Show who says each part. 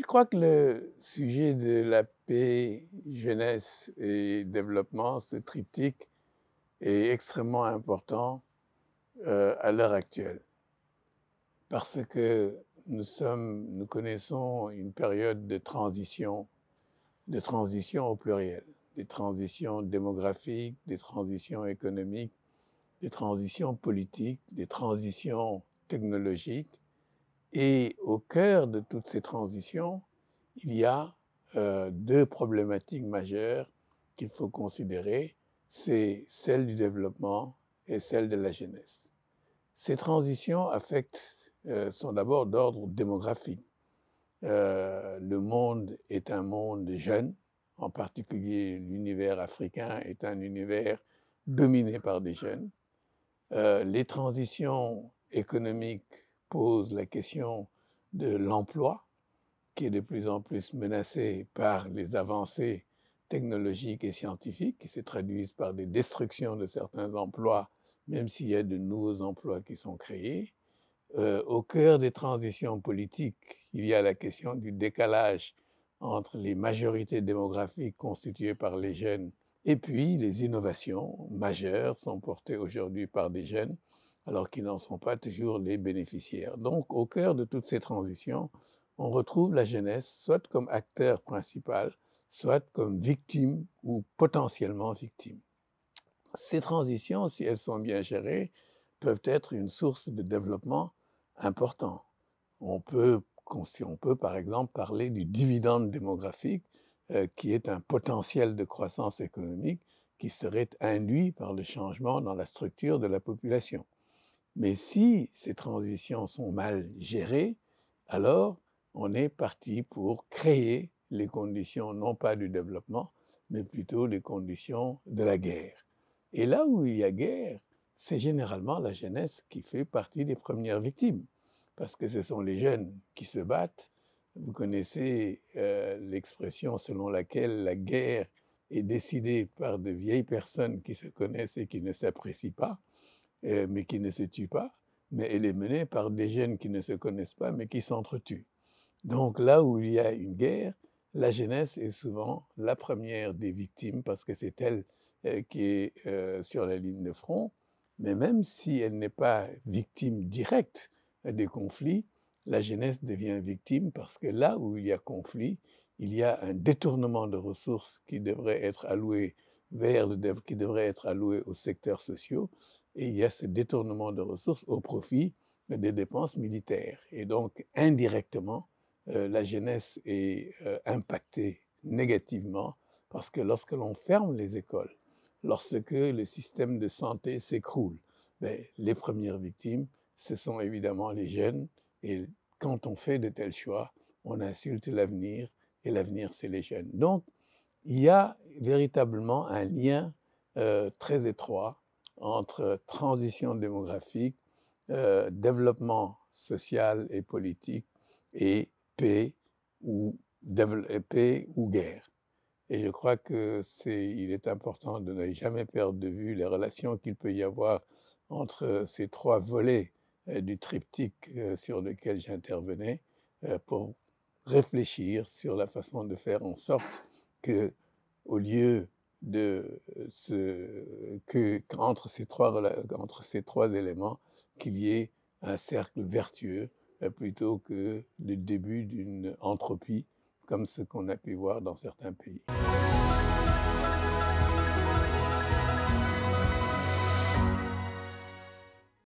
Speaker 1: crois que le sujet de la paix, jeunesse et développement, ce triptyque, est extrêmement important à l'heure actuelle. Parce que nous connaissons une période de transition au pluriel, des transitions démographiques, des transitions économiques, des transitions politiques, des transitions technologiques. Et au cœur de toutes ces transitions, il y a deux problématiques majeures qu'il faut considérer, c'est celle du développement et celle de la jeunesse. Ces transitions sont d'abord d'ordre démographique. Le monde est un monde jeune, en particulier l'univers africain est un univers dominé par des jeunes. Les transitions économiques posent la question de l'emploi, qui est de plus en plus menacé par les avancées technologiques et scientifiques, qui se traduisent par des destructions de certains emplois, même s'il y a de nouveaux emplois qui sont créés. Au cœur des transitions politiques, il y a la question du décalage entre les majorités démographiques constituées par les jeunes et puis les innovations majeures sont portées aujourd'hui par des jeunes, alors qu'ils n'en sont pas toujours les bénéficiaires. Donc, au cœur de toutes ces transitions, on retrouve la jeunesse soit comme acteur principal, soit comme victime ou potentiellement victime. Ces transitions, si elles sont bien gérées, peuvent être une source de développement important. On peut, on peut par exemple parler du dividende démographique, qui est un potentiel de croissance économique qui serait induit par le changement dans la structure de la population. Mais si ces transitions sont mal gérées, alors on est parti pour créer les conditions non pas du développement, mais plutôt les conditions de la guerre. Et là où il y a guerre, c'est généralement la jeunesse qui fait partie des premières victimes, parce que ce sont les jeunes qui se battent. Vous connaissez l'expression selon laquelle la guerre est décidée par de vieilles personnes qui se connaissent et qui ne s'apprécient pas, mais qui ne se tuent pas, mais elle est menée par des jeunes qui ne se connaissent pas, mais qui s'entretuent. Donc là où il y a une guerre, la jeunesse est souvent la première des victimes parce que c'est elle qui est sur la ligne de front. Mais même si elle n'est pas victime directe des conflits, la jeunesse devient victime parce que là où il y a conflit, il y a un détournement de ressources qui devrait être alloué qui devrait être alloué aux secteurs sociaux, et il y a ce détournement de ressources au profit des dépenses militaires. Et donc, indirectement, la jeunesse est impactée négativement parce que lorsque l'on ferme les écoles, lorsque le système de santé s'écroule, les premières victimes, ce sont évidemment les jeunes. Et quand on fait de tels choix, on insulte l'avenir, et l'avenir, c'est les jeunes. Donc, il y a véritablement un lien très étroit entre transition démographique, développement social et politique et paix paix ou guerre. Et je crois il est important de ne jamais perdre de vue les relations qu'il peut y avoir entre ces trois volets du triptyque sur lequel j'intervenais pour réfléchir sur la façon de faire en sorte que, au lieu de entre ces trois éléments, qu'il y ait un cercle vertueux plutôt que le début d'une entropie comme ce qu'on a pu voir dans certains pays.